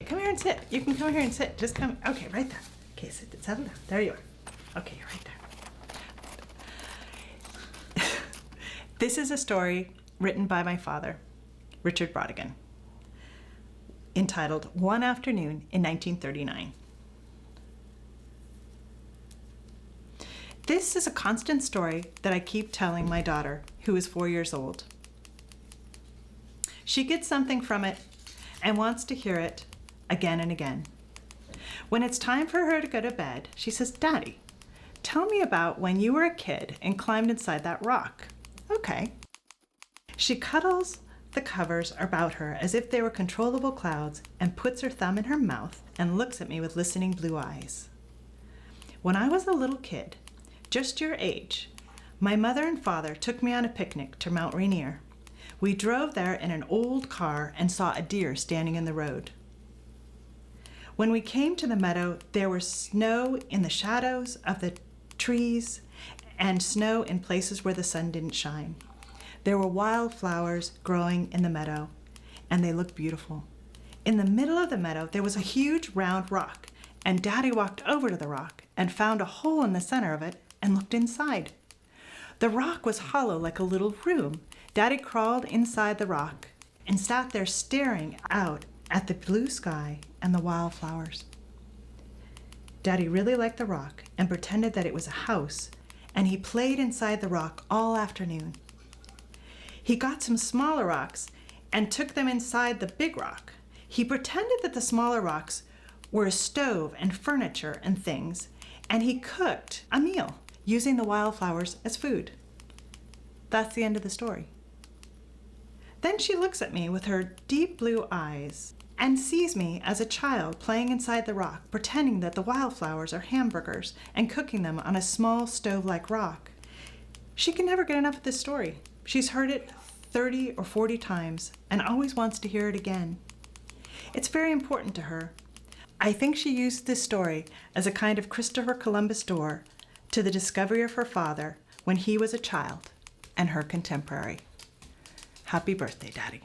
Come here and sit. You can come here and sit. Just come. Okay, right there. Okay, sit. Settle down. There you are. Okay, you're right there. This is a story written by my father, Richard Brautigan, entitled One Afternoon in 1939. This is a constant story that I keep telling my daughter, who is 4 years old. She gets something from it and wants to hear it again and again. When it's time for her to go to bed, she says, "Daddy, tell me about when you were a kid and climbed inside that rock." Okay. She cuddles the covers about her as if they were controllable clouds and puts her thumb in her mouth and looks at me with listening blue eyes. When I was a little kid, just your age, my mother and father took me on a picnic to Mount Rainier. We drove there in an old car and saw a deer standing in the road. When we came to the meadow, there was snow in the shadows of the trees and snow in places where the sun didn't shine. There were wildflowers growing in the meadow, and they looked beautiful. In the middle of the meadow, there was a huge round rock, and Daddy walked over to the rock and found a hole in the center of it and looked inside. The rock was hollow like a little room. Daddy crawled inside the rock and sat there staring out at the blue sky and the wildflowers. Daddy really liked the rock and pretended that it was a house, and he played inside the rock all afternoon. He got some smaller rocks and took them inside the big rock. He pretended that the smaller rocks were a stove and furniture and things, and he cooked a meal using the wildflowers as food. That's the end of the story. Then she looks at me with her deep blue eyes and sees me as a child playing inside the rock, pretending that the wildflowers are hamburgers and cooking them on a small stove-like rock. She can never get enough of this story. She's heard it 30 or 40 times and always wants to hear it again. It's very important to her. I think she used this story as a kind of Christopher Columbus door to the discovery of her father when he was a child and her contemporary. Happy birthday, Daddy.